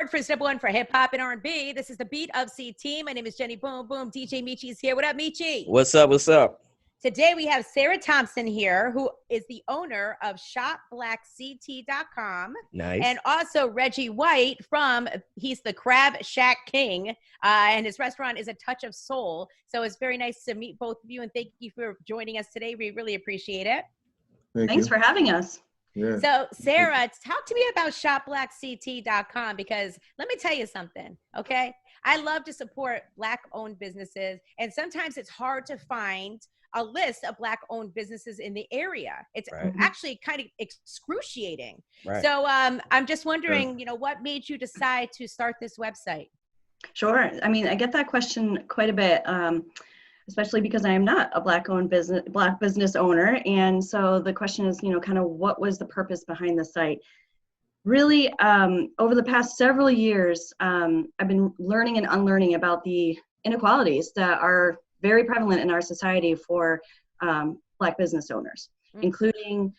for #1 for hip hop and R&B. This is the Beat of CT. My name is Jenny Boom Boom. DJ Meechie's here. What up, Meechie? What's up? What's up? Today we have Sarah Thompson here, who is the owner of shopblackct.com. Nice. And also Reggie White he's the Crab Shack King, and his restaurant is A Touch of Soul. So it's very nice to meet both of you, and thank you for joining us today. We really appreciate it. Thanks for having us. Yeah. So Sarah, talk to me about shopblackct.com, because let me tell you something, okay? I love to support Black-owned businesses, and sometimes it's hard to find a list of Black-owned businesses in the area. It's actually kind of excruciating. Right. So I'm just wondering, what made you decide to start this website? Sure. I mean, I get that question quite a bit. Especially because I am not a Black business owner. And so the question is, kind of what was the purpose behind the site? Really, over the past several years, I've been learning and unlearning about the inequalities that are very prevalent in our society for Black business owners, including,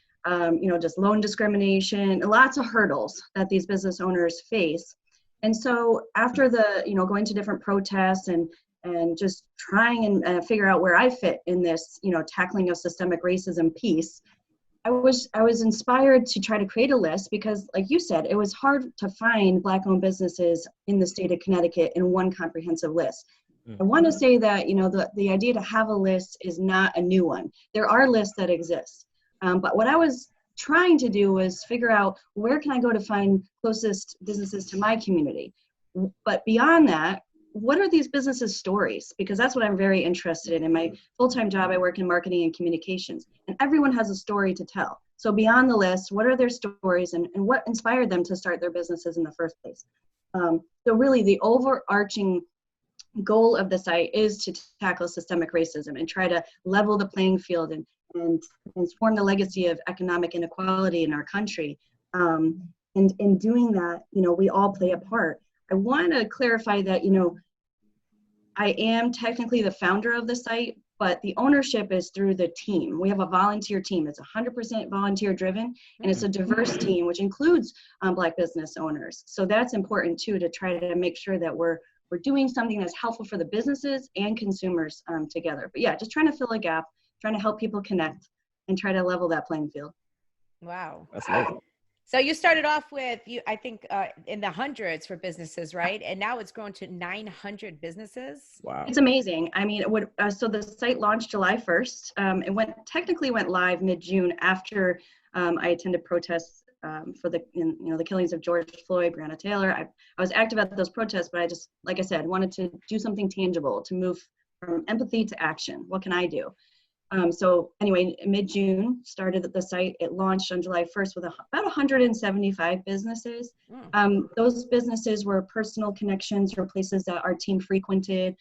just loan discrimination, lots of hurdles that these business owners face. And so after going to different protests and just trying and figure out where I fit in this, tackling of systemic racism piece, I was inspired to try to create a list because, like you said, it was hard to find Black-owned businesses in the state of Connecticut in one comprehensive list. I want to say that, the idea to have a list is not a new one. There are lists that exist. But what I was trying to do was figure out where can I go to find closest businesses to my community. But beyond that, what are these businesses' stories? Because that's what I'm very interested in. In my full-time job, I work in marketing and communications, and everyone has a story to tell. So beyond the list, what are their stories and what inspired them to start their businesses in the first place? So really the overarching goal of the site is to tackle systemic racism and try to level the playing field and transform the legacy of economic inequality in our country. And in doing that, we all play a part. I want to clarify that, I am technically the founder of the site, but the ownership is through the team. We have a volunteer team. It's 100% volunteer driven, and it's a diverse team, which includes Black business owners. So that's important too, to try to make sure that we're doing something that's helpful for the businesses and consumers together. But yeah, just trying to fill a gap, trying to help people connect and try to level that playing field. Wow. That's nice. So you started off with, I think, in the hundreds for businesses, right? And now it's grown to 900 businesses. Wow. It's amazing. I mean, so the site launched July 1st. It technically went live mid-June after I attended protests for the killings of George Floyd, Breonna Taylor. I was active at those protests, but I just, like I said, wanted to do something tangible, to move from empathy to action. What can I do? So anyway, mid-June started the site. It launched on July 1st with about 175 businesses. Those businesses were personal connections or places that our team frequented.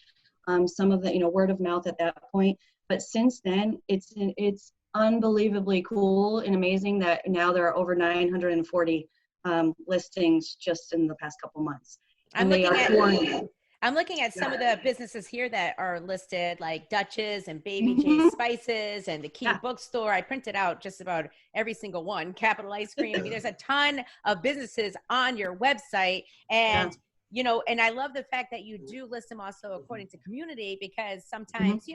Some of the, word of mouth at that point. But since then, it's unbelievably cool and amazing that now there are over 940 listings just in the past couple months. I'm looking at some of the businesses here that are listed, like Dutch's and Baby J's Spices and the Key Bookstore. I printed out just about every single one. Capital Ice Cream. I mean, there's a ton of businesses on your website, and and I love the fact that you do list them also according to community, because sometimes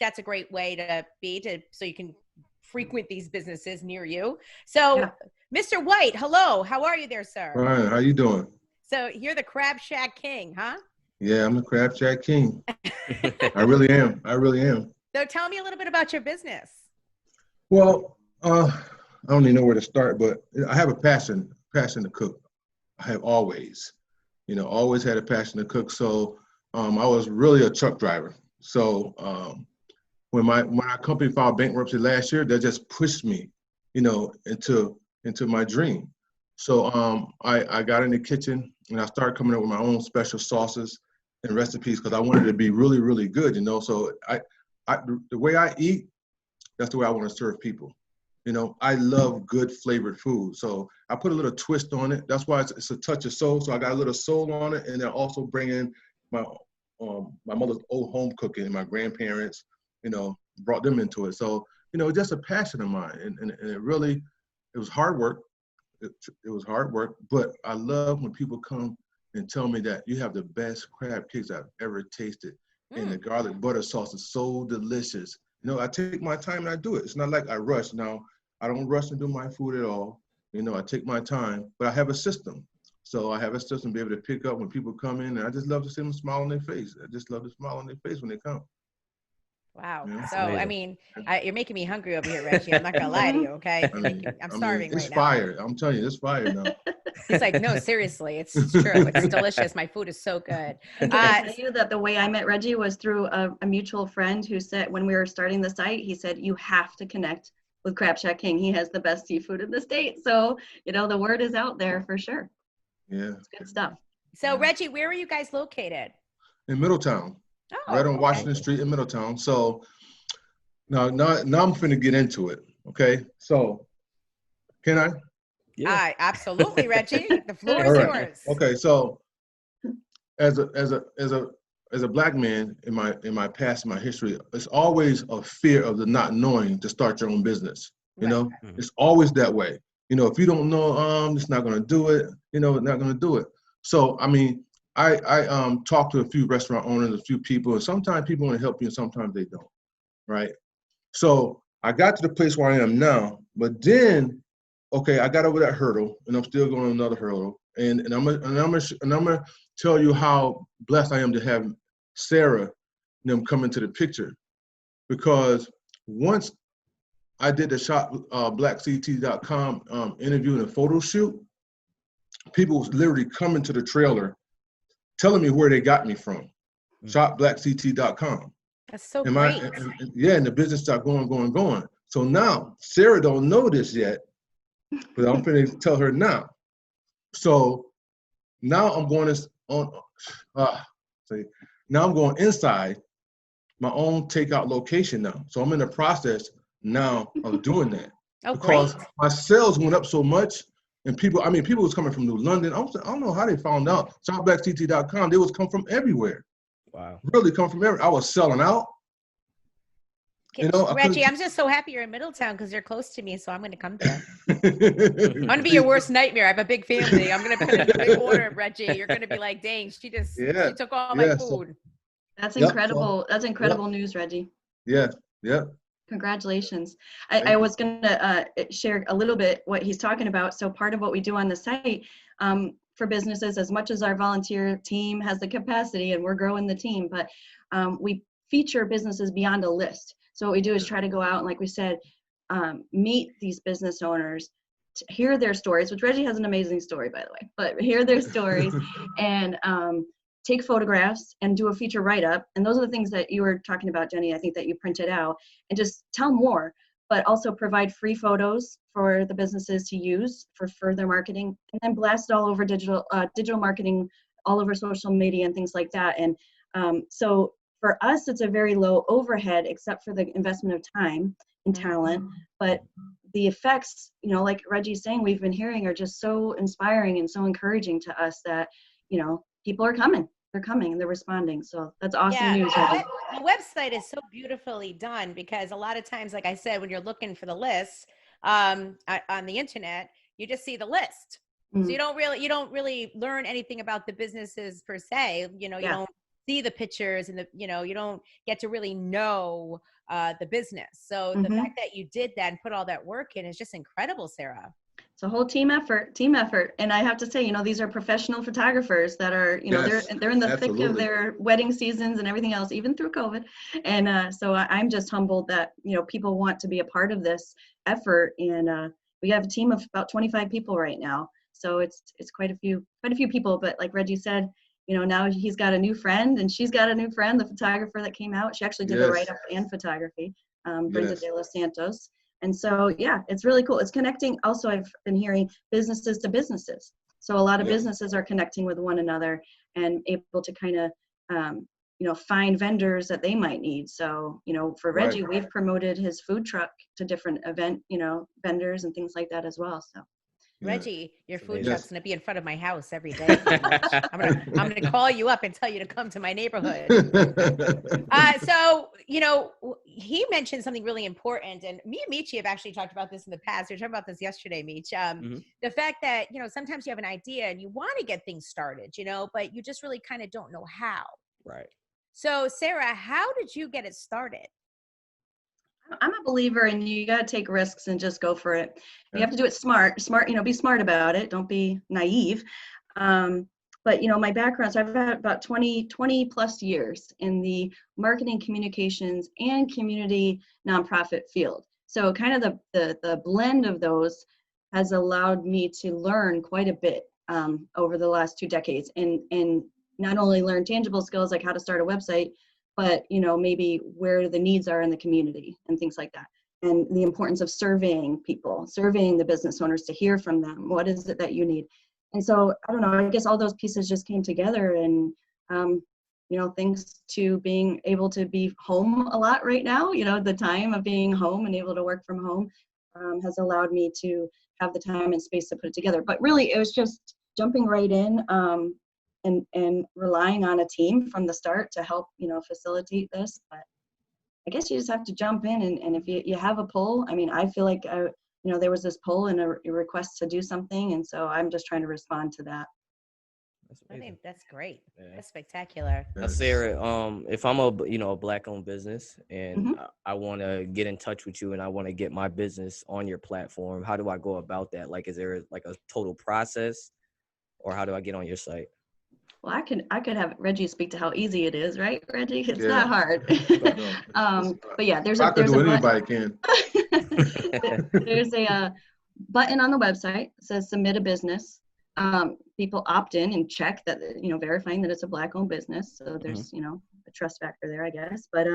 that's a great way to so you can frequent these businesses near you. So, Mr. White, hello. How are you there, sir? All right. How you doing? So you're the Crab Shack King, huh? Yeah, I'm the Crab Shack King. I really am. So tell me a little bit about your business. Well, I don't even know where to start, but I have a passion to cook. I have always had a passion to cook. So I was really a truck driver. So when our company filed bankruptcy last year, that just pushed me, into my dream. So I got in the kitchen and I started coming up with my own special sauces and recipes because I wanted it to be really, really good, So the way I eat, that's the way I want to serve people. I love good flavored food. So I put a little twist on it. That's why it's a touch of soul. So I got a little soul on it, and then also bring in my mother's old home cooking and my grandparents, brought them into it. So, just a passion of mine. And it was hard work. it was hard work, but I love when people come and tell me that you have the best crab cakes I've ever tasted. And the garlic butter sauce is so delicious. You know, I take my time and I do it. It's not like I rush. Now, I don't rush and do my food at all. You know, I take my time, but I have a system. So I have a system to be able to pick up when people come in, and I just love to see them smile on their face. I just love to smile on their face when they come. Wow. Yeah. So, I mean, you're making me hungry over here, Reggie. I'm not going to lie to you, okay? I'm starving it's right fire. now. I'm telling you, it's fire now. He's like, no, seriously, it's true. It's delicious. My food is so good. And can I tell you that the way I met Reggie was through a mutual friend who said, when we were starting the site, he said, you have to connect with Crab Shack King. He has the best seafood in the state. So, you know, the word is out there for sure. Yeah. It's good stuff. So, Reggie, where are you guys located? In Middletown. Oh, Right on Washington Street in Middletown. So now I'm finna get into it. Okay. So can I? Yeah. Absolutely, Reggie. The floor is yours. Okay. So as a black man in my past, my history, it's always a fear of the not knowing to start your own business. You know, it's always that way. You know, if you don't know, it's not gonna do it. You know, it's not gonna do it. So I mean, I talk to a few restaurant owners, a few people, and sometimes people want to help you, and sometimes they don't, right? So I got to the place where I am now, but then, okay, I got over that hurdle, and I'm still going another hurdle, and I'm gonna tell you how blessed I am to have Sarah and them come into the picture, because once I did the shopblackct.com interview and a photo shoot, people was literally coming to the trailer telling me where they got me from, shopblackct.com. That's so and great. And the business started going. So now, Sarah don't know this yet, but I'm going to tell her now. So now I'm going now I'm going inside my own takeout location now. So I'm in the process now of doing that. Because my sales went up so much. And people was coming from New London. I don't know how they found out. ShopBlackCT.com, they was come from everywhere. Wow. Really come from everywhere. I was selling out. You know, Reggie, I'm just so happy you're in Middletown because you're close to me, so I'm going to come there. I'm going to be your worst nightmare. I have a big family. I'm going to put in a big order, Reggie. You're going to be like, dang, she took all my food. That's incredible. That's incredible news, Reggie. Yeah. Congratulations. I was going to share a little bit what he's talking about. So part of what we do on the site for businesses, as much as our volunteer team has the capacity and we're growing the team, but we feature businesses beyond a list. So what we do is try to go out and, like we said, meet these business owners, hear their stories, which Reggie has an amazing story, by the way, but hear their stories and take photographs and do a feature write-up. And those are the things that you were talking about, Jenny, I think that you printed out, and just tell more, but also provide free photos for the businesses to use for further marketing, and then blast it all over digital marketing, all over social media and things like that. And so for us, it's a very low overhead, except for the investment of time and talent. But the effects, you know, like Reggie's saying, we've been hearing are just so inspiring and so encouraging to us that, you know, people are coming. They're coming and they're responding. So that's awesome news, Reggie. The website is so beautifully done because a lot of times, like I said, when you're looking for the list on the internet, you just see the list. So you don't really learn anything about the businesses per se. You know, you don't see the pictures and you don't get to really know the business. So the fact that you did that and put all that work in is just incredible, Sarah. It's a whole team effort. And I have to say, you know, these are professional photographers that are, you know, they're in the thick of their wedding seasons and everything else, even through COVID. And so I'm just humbled that, you know, people want to be a part of this effort. And we have a team of about 25 people right now. So it's quite a few people. But like Reggie said, you know, now he's got a new friend and she's got a new friend, the photographer that came out. She actually did the write-up and photography, Brenda de los Santos. And so, yeah, it's really cool. It's connecting. Also, I've been hearing businesses to businesses. So a lot of businesses are connecting with one another and able to kind of, you know, find vendors that they might need. So, you know, for Reggie, we've promoted his food truck to different event, you know, vendors and things like that as well. So Reggie, your It's food amazing. truck's gonna be in front of my house every day. pretty much. I'm gonna call you up and tell you to come to my neighborhood. So he mentioned something really important, and me and Meechie have actually talked about this in the past. We were talking about this yesterday, Meech. The fact that sometimes you have an idea and you want to get things started, but you just really kind of don't know how. Right. So, Sarah, how did you get it started? I'm a believer in you got to take risks and just go for it. You Yeah. have to do it smart, be smart about it. Don't be naive. But my background, so I've had about 20 plus years in the marketing, communications, and community nonprofit field. So kind of the blend of those has allowed me to learn quite a bit over the last 2 decades, and not only learn tangible skills like how to start a website, but maybe where the needs are in the community and things like that, and the importance of surveying the business owners to hear from them. What is it that you need? And so I don't know, I guess all those pieces just came together, and thanks to being able to be home a lot right now, the time of being home and able to work from home has allowed me to have the time and space to put it together. But really, it was just jumping right in and relying on a team from the start to help, facilitate this. But I guess you just have to jump in, and if you have a pull, I feel like, there was this pull and a request to do something, and so I'm just trying to respond to that. I think that's great. Yeah. That's spectacular. Now, Sarah, if I'm a Black-owned business and I want to get in touch with you and I want to get my business on your platform, how do I go about that? Like, is there like a total process, or how do I get on your site? Well, I could have Reggie speak to how easy it is, right, Reggie? It's Yeah. not hard. But yeah, there's a anybody can. There's a button on the website that says submit a business. People opt in and check that, verifying that it's a Black-owned business. So there's, a trust factor there, I guess. But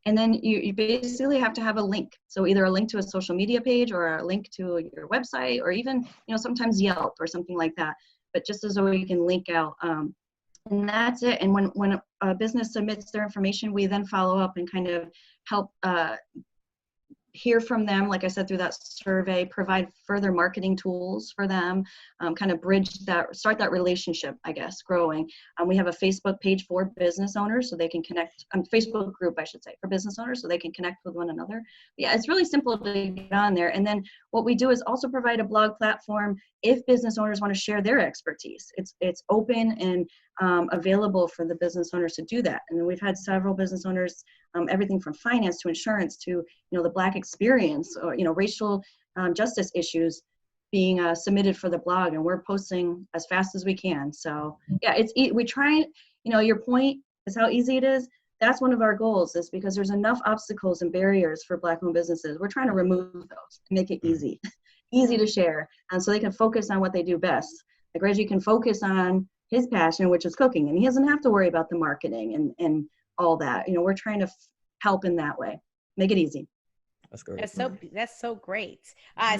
and then you basically have to have a link. So either a link to a social media page or a link to your website, or even, sometimes Yelp or something like that. But just as we can link out. And that's it. And when a business submits their information, we then follow up and kind of help hear from them, like I said, through that survey, provide further marketing tools for them, kind of start that relationship, I guess, growing. We have a Facebook page for business owners so they can connect, Facebook group, I should say, for business owners so they can connect with one another. Yeah, it's really simple to get on there. And then what we do is also provide a blog platform if business owners want to share their expertise. It's open and available for the business owners to do that. And we've had several business owners, everything from finance to insurance to, the Black experience, or, racial justice issues being submitted for the blog, and we're posting as fast as we can. So yeah, we try, your point is how easy it is. That's one of our goals, is because there's enough obstacles and barriers for Black-owned businesses. We're trying to remove those and make it easy to share, and so they can focus on what they do best. Like Reggie can focus on his passion, which is cooking, and he doesn't have to worry about the marketing and all that. We're trying to help in that way, make it easy. That's great. That's so great.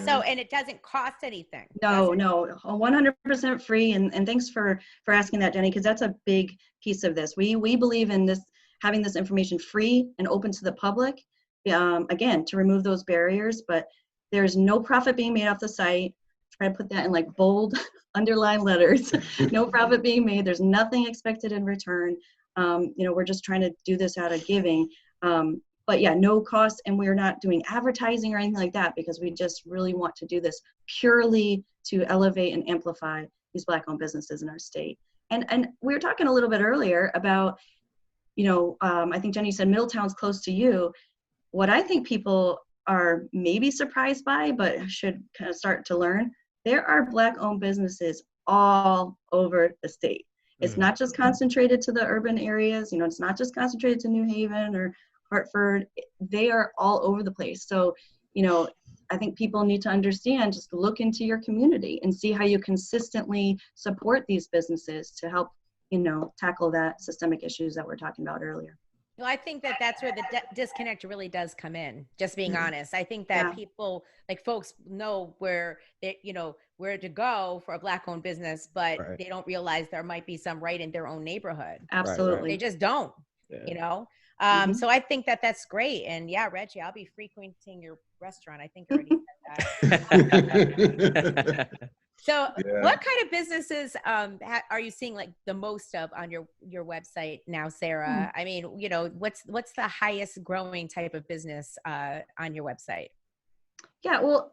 So, and it doesn't cost anything. No, 100% free. And thanks for asking that, Jenny, because that's a big piece of this. We believe in this, having this information free and open to the public, again, to remove those barriers. But there's no profit being made off the site. Try to put that in like bold underlined letters. No profit being made. There's nothing expected in return. We're just trying to do this out of giving. But yeah, no cost, and we're not doing advertising or anything like that, because we just really want to do this purely to elevate and amplify these Black-owned businesses in our state. And we were talking a little bit earlier about, I think Jenny said Middletown's close to you. What I think people are maybe surprised by, but should kind of start to learn, there are Black-owned businesses all over the state. It's not just concentrated to the urban areas. It's not just concentrated to New Haven or Hartford. They are all over the place. So, I think people need to understand, just look into your community and see how you consistently support these businesses to help, tackle that systemic issues that we're talking about earlier. Well, I think that's where the disconnect really does come in, just being honest. I think that people, like folks know where to go for a Black-owned business, but they don't realize there might be some right in their own neighborhood. Absolutely. They just don't, So I think that's great. And yeah, Reggie, I'll be frequenting your restaurant. I think I already said that. So Yeah. what kind of businesses are you seeing like the most of on your website now, Sarah? I mean, you know, what's the highest growing type of business on your website? Yeah, well,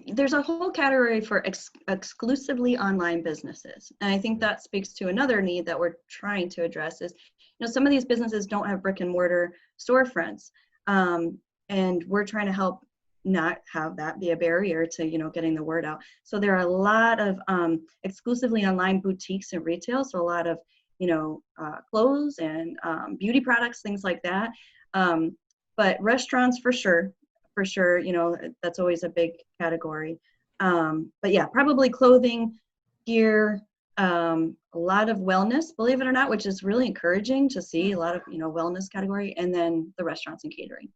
there's a whole category for exclusively online businesses. And I think that speaks to another need that we're trying to address is, you know, some of these businesses don't have brick and mortar storefronts. And we're trying to help not have that be a barrier to, you know, getting the word out. So there are a lot of exclusively online boutiques and retail. So a lot of, you know, clothes and beauty products, things like that. But restaurants for sure, you know, that's always a big category. But yeah, probably clothing, gear, a lot of wellness, believe it or not, which is really encouraging to see a lot of, you know, wellness category, and then the restaurants and catering.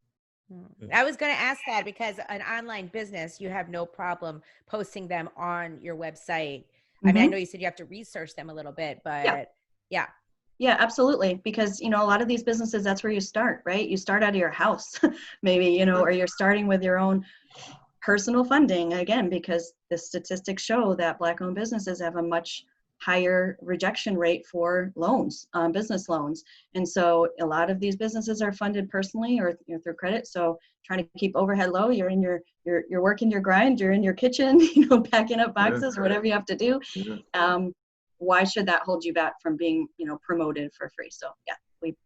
I was going to ask that because an online business, you have no problem posting them on your website. I mean, I know you said you have to research them a little bit, but yeah. Yeah, absolutely. Because, you know, a lot of these businesses, that's where you start, right? You start out of your house, maybe, you know, or you're starting with your own personal funding, again, because the statistics show that Black-owned businesses have a much higher rejection rate for loans, business loans. And so a lot of these businesses are funded personally or, you know, through credit. So trying to keep overhead low, you're in you're working your grind, you're in your kitchen, you know, packing up boxes or whatever you have to do. Why should that hold you back from being, you know, promoted for free? So yeah,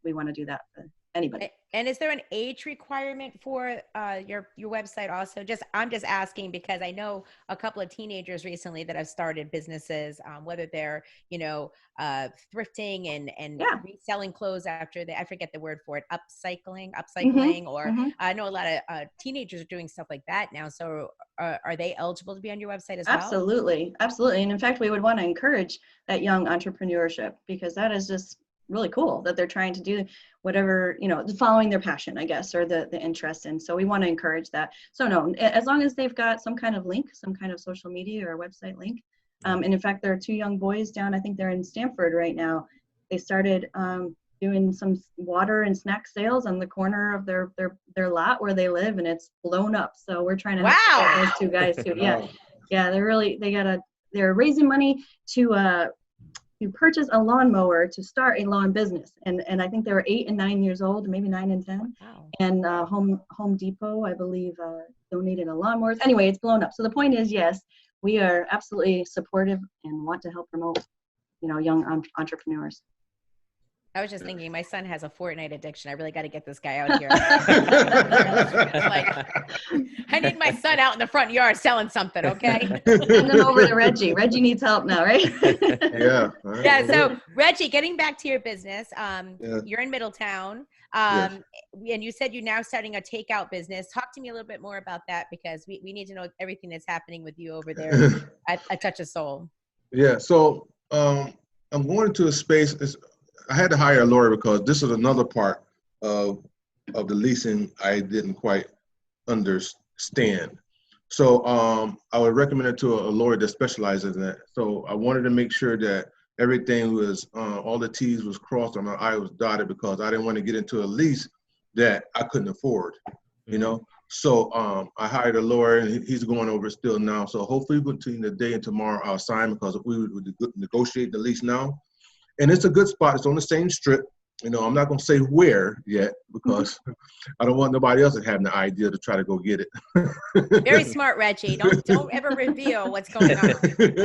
we want to do that for anybody. And is there an age requirement for your website also? I'm just asking because I know a couple of teenagers recently that have started businesses, whether they're, you know, thrifting and reselling clothes after I forget the word for it, upcycling, or I know a lot of teenagers are doing stuff like that now. So are they eligible to be on your website as well? Absolutely. And in fact, we would want to encourage that young entrepreneurship, because that is just really cool that they're trying to do whatever, you know, following their passion, I guess, or the interest. And so we want to encourage that. So no, as long as they've got some kind of link, some kind of social media or website link. And in fact, there are two young boys down, I think they're in Stanford right now. They started doing some water and snack sales on the corner of their lot where they live, and it's blown up. So we're trying to help those two guys too. They're raising money to purchase a lawnmower to start a lawn business. And I think they were 8 and 9 years old, maybe 9 and 10. Wow. And Home Depot, I believe, donated a lawnmower. Anyway, it's blown up. So the point is, yes, we are absolutely supportive and want to help promote, you know, young entrepreneurs. I was just thinking, my son has a Fortnite addiction. I really got to get this guy out here. I need my son out in the front yard selling something, okay? Send him over to Reggie. Reggie needs help now, right? Yeah. So Reggie, getting back to your business, you're in Middletown, and you said you're now starting a takeout business. Talk to me a little bit more about that, because we need to know everything that's happening with you over there at A Touch of Soul. Yeah. So I'm going into a space. I had to hire a lawyer because this is another part of the leasing I didn't quite understand. So I would recommend it to a lawyer that specializes in that. So I wanted to make sure that everything was, all the T's was crossed and my I was dotted, because I didn't want to get into a lease that I couldn't afford, you know? So I hired a lawyer, and he's going over it still now. So hopefully between the day and tomorrow I'll sign, because we would negotiate the lease now. And it's a good spot. It's on the same strip. You know, I'm not going to say where yet, because I don't want nobody else having the idea to try to go get it. Very smart, Reggie. Don't ever reveal what's going on.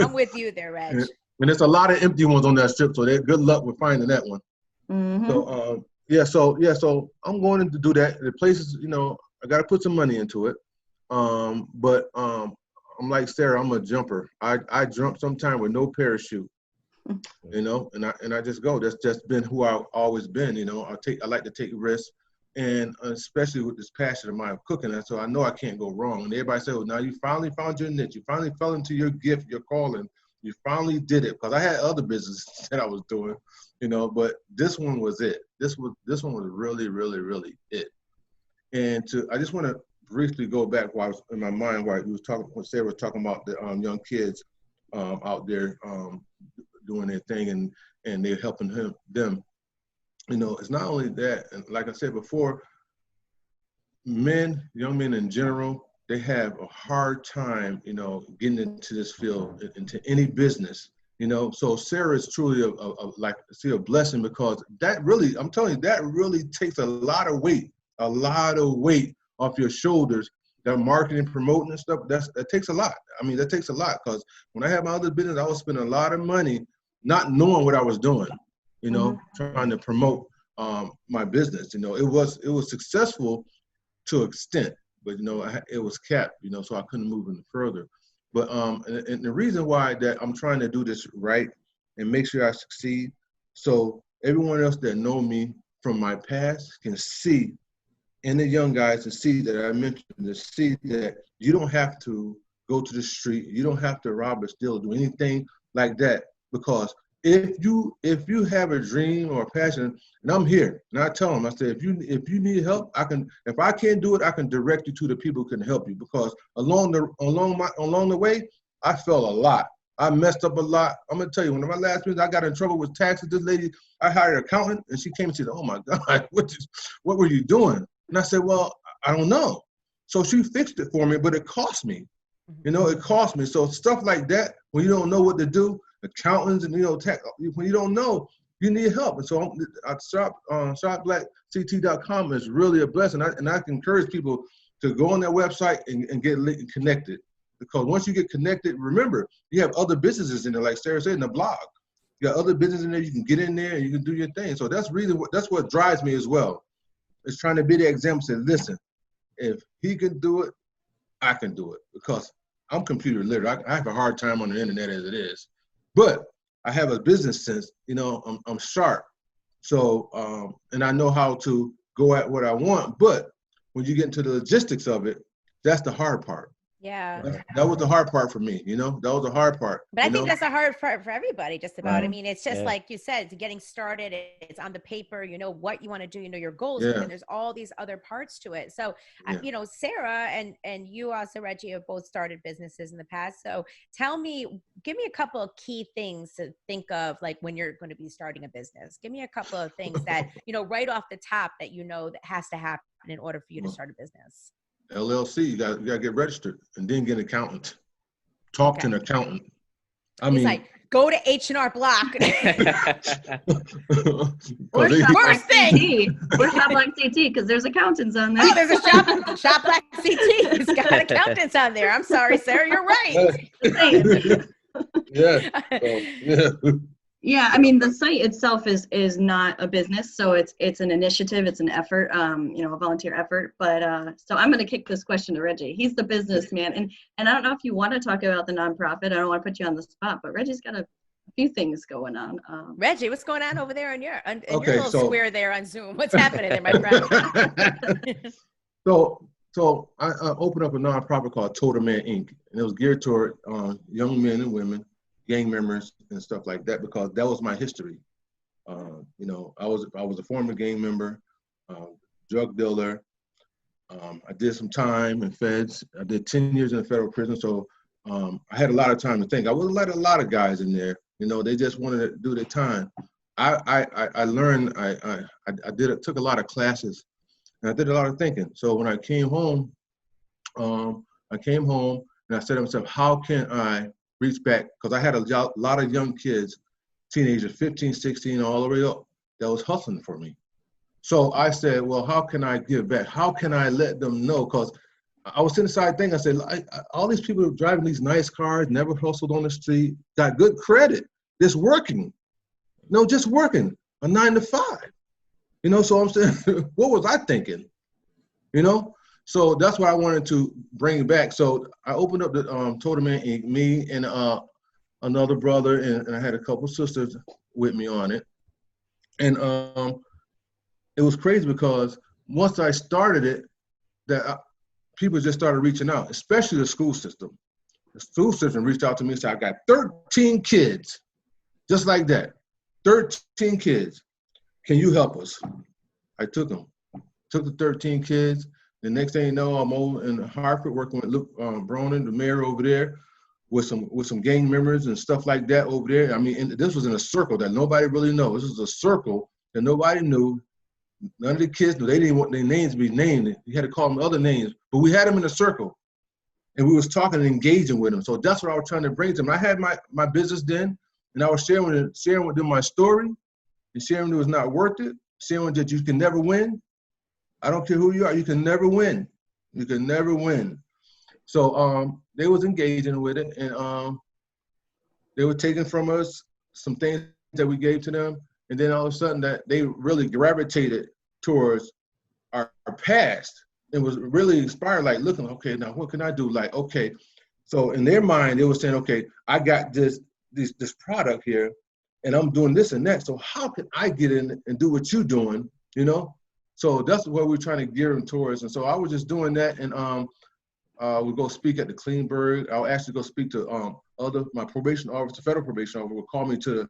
I'm with you there, Reg. And there's a lot of empty ones on that strip, so good luck with finding that one. So I'm going to do that. The place is, you know, I got to put some money into it. But I'm like Sarah, I'm a jumper. I jump sometime with no parachute. You know, and I just go. That's just been who I've always been. You know, I like to take risks, and especially with this passion of mine of cooking. And so I know I can't go wrong. And everybody said, "Well, now you finally found your niche. You finally fell into your gift, your calling. You finally did it." Because I had other businesses that I was doing, you know, but this one was it. This one was really, really, really it. And I just want to briefly go back while I was in my mind while when Sarah was talking about the young kids out there. Doing their thing and they're helping them. You know, it's not only that, and like I said before, young men in general, they have a hard time, you know, getting into this field, into any business, you know. So Sarah is truly a blessing, because that really, I'm telling you, that really takes a lot of weight off your shoulders. That marketing, promoting and stuff, that takes a lot. I mean, that takes a lot, because when I had my other business, I was spending a lot of money not knowing what I was doing, you know, trying to promote my business. You know, it was successful to an extent, but, you know, it was capped, you know, so I couldn't move any further. But and the reason why that I'm trying to do this right and make sure I succeed, so everyone else that know me from my past can see, and the young guys to see that I mentioned, to see that you don't have to go to the street, you don't have to rob or steal or do anything like that, because if you have a dream or a passion, and I'm here, and I tell them, I say, if you need help, if I can't do it, I can direct you to the people who can help you, because along the way, I fell a lot. I messed up a lot. I'm gonna tell you, one of my last business, I got in trouble with taxes. This lady, I hired an accountant, and she came and said, "Oh my God, what were you doing?" And I said, "Well, I don't know." So she fixed it for me, but it cost me. You know, it cost me. So stuff like that, when you don't know what to do, accountants and, you know, tech, when you don't know, you need help. And so shopblackct.com is really a blessing. And I can encourage people to go on that website and get connected. Because once you get connected, remember, you have other businesses in there, like Sarah said, in the blog. You got other businesses in there, you can get in there and you can do your thing. So that's what drives me as well. It's trying to be the example, say, listen, if he can do it, I can do it, because I'm computer literate. I have a hard time on the internet as it is, but I have a business sense. You know, I'm sharp. So, and I know how to go at what I want. But when you get into the logistics of it, that's the hard part. Yeah. That was the hard part for me, you know, that was the hard part. But I think that's a hard part for everybody, just about. I mean, it's just like you said, it's getting started. It's on the paper, you know what you want to do, you know, your goals, and there's all these other parts to it. So, you know, Sarah and you also, Reggie, have both started businesses in the past. So give me a couple of key things to think of, like when you're going to be starting a business. Give me a couple of things that, you know, right off the top that, you know, that has to happen in order for you to start a business. LLC, you got to get registered and then get an accountant. Talk to an accountant. He's like, go to H&R Block. Or Shop CT. Or Shop Black CT, because there's accountants on there. Oh, there's a Shop Black CT. It's got accountants on there. I'm sorry, Sarah, you're right. Yeah, I mean, the site itself is not a business, so it's an initiative, it's an effort, you know, a volunteer effort. But so I'm going to kick this question to Reggie. He's the businessman, and I don't know if you want to talk about the nonprofit. I don't want to put you on the spot, but Reggie's got a few things going on. Reggie, what's going on over there in your little square there on Zoom? What's happening there, my friend? So I opened up a nonprofit called Total Man Inc., and it was geared toward young men and women, gang members and stuff like that, because that was my history. You know, I was a former gang member, drug dealer. I did some time in feds. I did 10 years in a federal prison, so I had a lot of time to think. I wouldn't let a lot of guys in there. You know, they just wanted to do their time. I learned. I took a lot of classes, and I did a lot of thinking. So when I came home, and I said to myself, how can I reach back? Because I had a lot of young kids, teenagers, 15, 16, all the way up, that was hustling for me. So I said, well, how can I give back? How can I let them know? Because I was sitting inside thinking, I said, all these people driving these nice cars, never hustled on the street, got good credit, just working. No, just working, a 9 to 5. You know, so I'm saying, what was I thinking? You know? So that's why I wanted to bring back. So I opened up the Total Man Inc., me and another brother, and I had a couple sisters with me on it. And it was crazy because once I started it, people just started reaching out, especially the school system. The school system reached out to me and said, I got 13 kids, just like that, 13 kids. Can you help us? I took them, took the 13 kids. The next thing you know, I'm over in Hartford working with Luke Bronin, the mayor over there, with some gang members and stuff like that over there. I mean, this was in a circle that nobody really knows. This was a circle that nobody knew. None of the kids knew. They didn't want their names to be named. You had to call them other names. But we had them in a circle. and we was talking and engaging with them. So that's what I was trying to bring to them. I had my business then, and I was sharing with them my story, and sharing it was not worth it, sharing that you can never win. I don't care who you are, you can never win. You can never win. So they was engaging with it, and they were taking from us some things that we gave to them, and then all of a sudden that they really gravitated towards our past and was really inspired, like looking, okay, now what can I do? Like, okay, so in their mind, they were saying, okay, I got this product here, and I'm doing this and that. So how can I get in and do what you're doing? You know? So that's what we're trying to gear them towards. And so I was just doing that, and we go speak at the Kleinberg. I'll actually go speak to my probation officer, federal probation officer, will call me to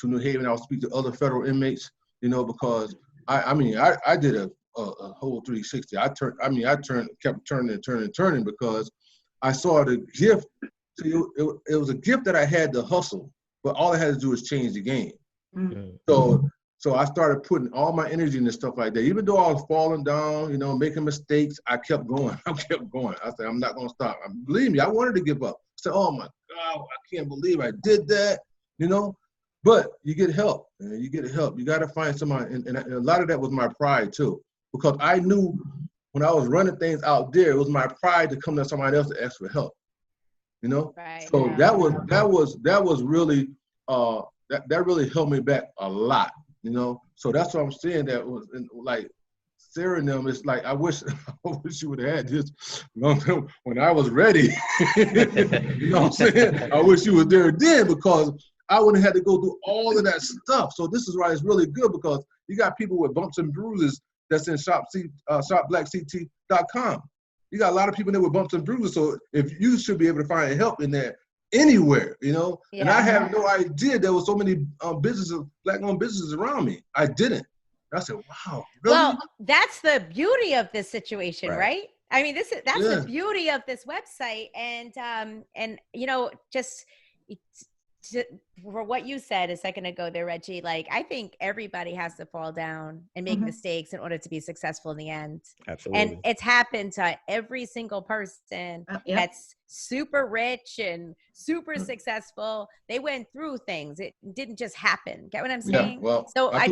New Haven. I'll speak to other federal inmates, you know, because I did a whole 360. I kept turning because I saw the gift. See, it was a gift that I had to hustle, but all I had to do was change the game. Mm-hmm. So I started putting all my energy into stuff like that. Even though I was falling down, you know, making mistakes, I kept going. I said, I'm not going to stop. Believe me, I wanted to give up. I said, oh my God, I can't believe I did that, you know? But you get help, man. You get help. You got to find somebody. And a lot of that was my pride too, because I knew when I was running things out there, it was my pride to come to somebody else to ask for help, you know? Right. So Yeah. that was really, that really held me back a lot. You know, so that's what I'm saying. That was like Sarah and them. It's like I wish you would have had this when I was ready. You know what I'm saying? I wish you was there then, because I wouldn't have had to go through all of that stuff. So this is why it's really good, because you got people with bumps and bruises that's in shopblackct.com. You got a lot of people there with bumps and bruises. So if you should be able to find help in there anywhere, you know. Yeah. And I have no idea there were so many black-owned businesses around me. I didn't. I said, wow, really? Well, that's the beauty of this situation, right? I mean, that's the beauty of this website. And you know, just for what you said a second ago there, Reggie, like, I think everybody has to fall down and make mistakes in order to be successful in the end. Absolutely. And it's happened to every single person that's super rich and super successful. They went through things. It didn't just happen. Get what I'm saying? Yeah, well, so I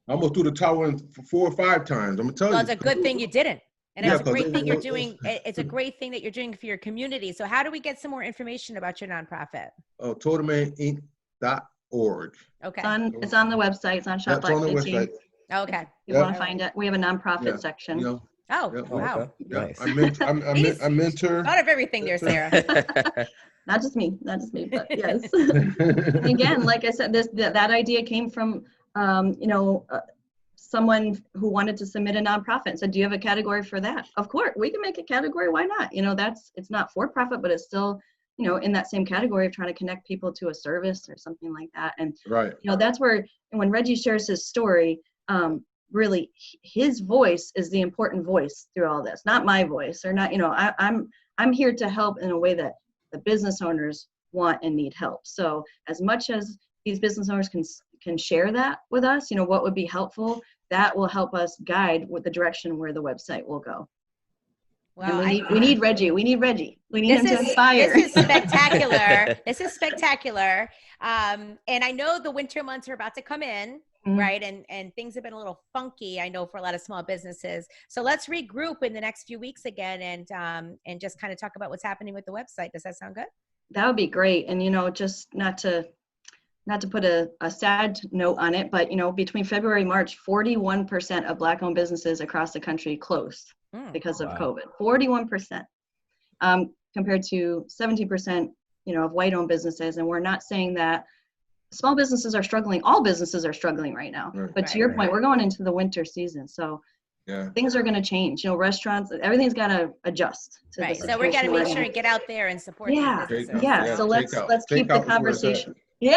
almost threw the towel in 4 or 5 times. I'm gonna tell you. It's a good thing you didn't. And it's a great thing you're doing. It's a great thing that you're doing for your community. So how do we get some more information about your nonprofit? TotalManInc.org. Okay. It's on the website. It's on Shop Black CT. Okay. You want to find it? We have a nonprofit section. Yeah. Oh, wow. Okay. Nice. I mentor. Thought of everything there, Sarah. Not just me, but yes. And again, like I said, that idea came from, someone who wanted to submit a nonprofit. So do you have a category for that? Of course, we can make a category. Why not? You know, it's not for profit, but it's still, you know, in that same category of trying to connect people to a service or something like that. And, you know, that's where, when Reggie shares his story, really his voice is the important voice through all this, not my voice, or not, you know, I'm here to help in a way that the business owners want and need help. So as much as these business owners can share that with us, you know, what would be helpful, that will help us guide with the direction where the website will go. Well, and we need Reggie. We need him to inspire. This is spectacular. This is spectacular. And I know the winter months are about to come in, right? And things have been a little funky, I know, for a lot of small businesses. So let's regroup in the next few weeks again and just kind of talk about what's happening with the website. Does that sound good? That would be great. And, you know, just not to put a sad note on it, but, you know, between February and March, 41% of Black-owned businesses across the country closed because of COVID. 41%, compared to 17%, you know, of white-owned businesses. And we're not saying that small businesses are struggling. All businesses are struggling right now. But to your point, we're going into the winter season. So things are going to change. You know, restaurants, everything's got to adjust. To so we're going to make sure to get out there and support these businesses. So let's keep the conversation. So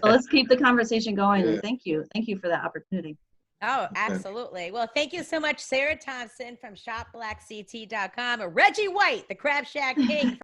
let's keep the conversation going. And thank you for that opportunity. Oh, absolutely. Well, thank you so much, Sarah Thompson from shopblackct.com, Reggie White, the Crab Shack King.